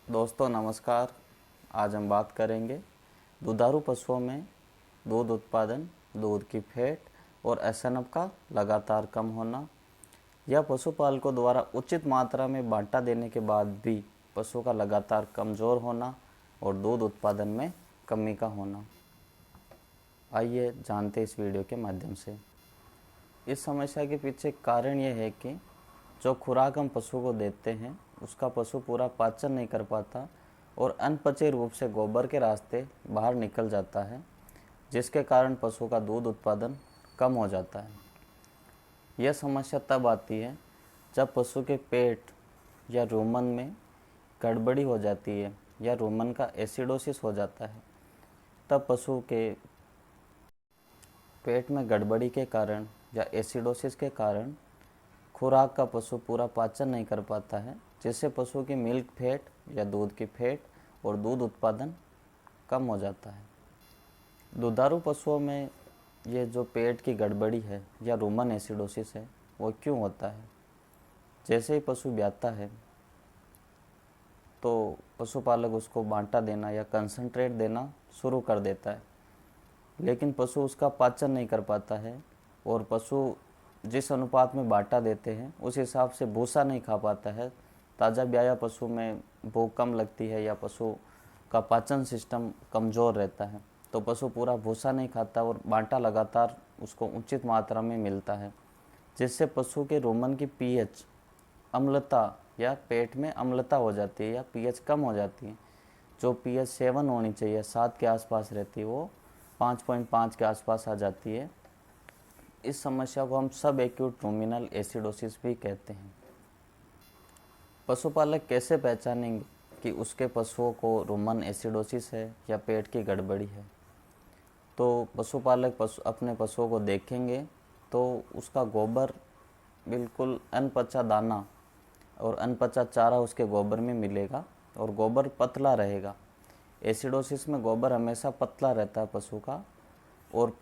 दोस्तों नमस्कार। आज हम बात करेंगे दुधारू पशुओं में दूध उत्पादन, दूध की फैट और एसएनएफ का लगातार कम होना, या पशुपालकों द्वारा उचित मात्रा में बांटा देने के बाद भी पशु का लगातार कमज़ोर होना और दूध उत्पादन में कमी का होना। आइए जानते इस वीडियो के माध्यम से। इस समस्या के पीछे कारण यह है कि जो खुराक हम पशु को देते हैं उसका पशु पूरा पाचन नहीं कर पाता और अनपचे रूप से गोबर के रास्ते बाहर निकल जाता है, जिसके कारण पशु का दूध उत्पादन कम हो जाता है। यह समस्या तब आती है जब पशु के पेट या रुमन में गड़बड़ी हो जाती है या रुमन का एसिडोसिस हो जाता है। तब पशु के पेट में गड़बड़ी के कारण या एसिडोसिस के कारण खुराक का पशु पूरा पाचन नहीं कर पाता है, जिससे पशु की मिल्क फैट या दूध की फैट और दूध उत्पादन कम हो जाता है। दुधारू पशुओं में ये जो पेट की गड़बड़ी है या रुमन एसिडोसिस है वो क्यों होता है? जैसे ही पशु ब्याता है तो पशुपालक उसको बांटा देना या कंसंट्रेट देना शुरू कर देता है, लेकिन पशु उसका पाचन नहीं कर पाता है और पशु जिस अनुपात में बांटा देते हैं उस हिसाब से भूसा नहीं खा पाता है। ताज़ा ब्याया पशु में भूख कम लगती है या पशु का पाचन सिस्टम कमज़ोर रहता है, तो पशु पूरा भूसा नहीं खाता और बांटा लगातार उसको उचित मात्रा में मिलता है, जिससे पशु के रुमन की पीएच अम्लता या पेट में अम्लता हो जाती है या पीएच कम हो जाती है। जो पीएच 7 होनी चाहिए, 7 के आसपास रहती है, वो 5.5 के आसपास आ जाती है। इस समस्या को हम सब एक्यूट रुमिनल एसिडोसिस भी कहते हैं। पशुपालक कैसे पहचानेंगे कि उसके पशुओं को रुमन एसिडोसिस है या पेट की गड़बड़ी है? तो पशुपालक अपने पशुओं को देखेंगे तो उसका गोबर बिल्कुल अनपचा दाना और अनपचा चारा उसके गोबर में मिलेगा और गोबर पतला रहेगा। एसिडोसिस में गोबर हमेशा पतला रहता है पशु का, और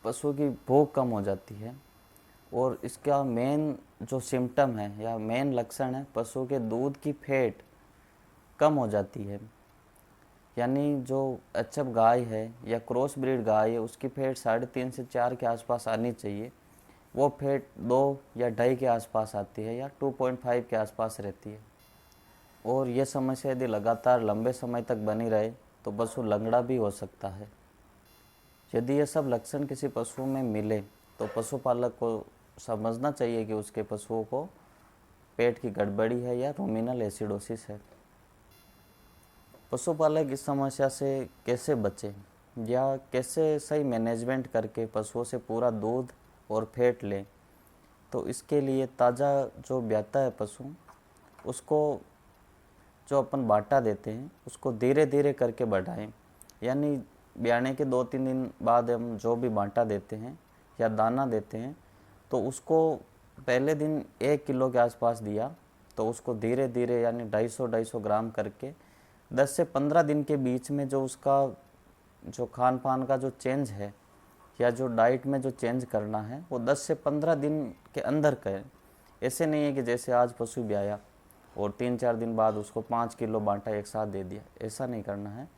पशु की भूख कम हो जाती है। और इसका मेन जो सिम्टम है या मेन लक्षण है, पशु के दूध की फैट कम हो जाती है। यानी जो एचएफ गाय है या क्रॉस ब्रीड गाय है उसकी फैट 3.5 से 4 के आसपास आनी चाहिए, वो फैट 2 या 2.5 के आसपास आती है या 2.5 के आसपास रहती है। और यह समस्या यदि लगातार लंबे समय तक बनी रहे तो पशु लंगड़ा भी हो सकता है। यदि ये सब लक्षण किसी पशु में मिले तो पशुपालक को समझना चाहिए कि उसके पशुओं को पेट की गड़बड़ी है या रुमिनल एसिडोसिस है। पशुपालक इस समस्या से कैसे बचे या कैसे सही मैनेजमेंट करके पशुओं से पूरा दूध और फैट लें? तो इसके लिए ताज़ा जो ब्याता है पशु, उसको जो अपन बांटा देते हैं उसको धीरे धीरे करके बढ़ाएं। यानी ब्याने के 2-3 दिन बाद हम जो भी बांटा देते हैं या दाना देते हैं तो उसको पहले दिन 1 किलो के आसपास दिया, तो उसको धीरे धीरे यानी 250 ग्राम करके 10 से 15 दिन के बीच में जो उसका जो खान पान का जो चेंज है या जो डाइट में जो चेंज करना है वो 10 से 15 दिन के अंदर करें। ऐसे नहीं है कि जैसे आज पशु ब्याया और 3-4 दिन बाद उसको 5 किलो बांटा एक साथ दे दिया, ऐसा नहीं करना है।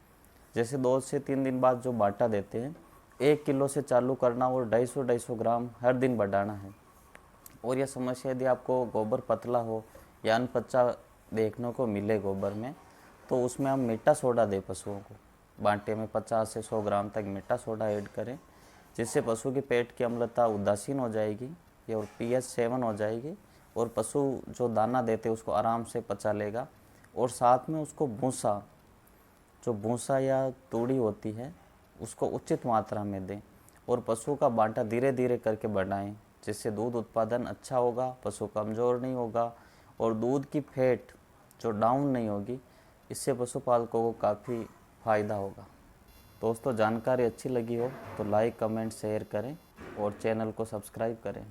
जैसे 2 से 3 दिन बाद जो बांटा देते हैं 1 किलो से चालू करना और 250 ग्राम हर दिन बढ़ाना है। और यह समस्या यदि आपको गोबर पतला हो या अनपचा देखने को मिले गोबर में, तो उसमें हम मीठा सोडा दें पशुओं को। बांटे में 50 से 100 ग्राम तक मीठा सोडा ऐड करें, जिससे पशु के पेट की अम्लता उदासीन हो जाएगी और पीएच 7 हो जाएगी और पशु जो दाना देते उसको आराम से पचा लेगा। और साथ में उसको भूसा या तूड़ी होती है उसको उचित मात्रा में दें और पशु का बांटा धीरे धीरे करके बढ़ाएं, जिससे दूध उत्पादन अच्छा होगा, पशु कमज़ोर नहीं होगा और दूध की फैट जो डाउन नहीं होगी। इससे पशुपालकों को काफ़ी फ़ायदा होगा। दोस्तों, जानकारी अच्छी लगी हो तो लाइक, कमेंट, शेयर करें और चैनल को सब्सक्राइब करें।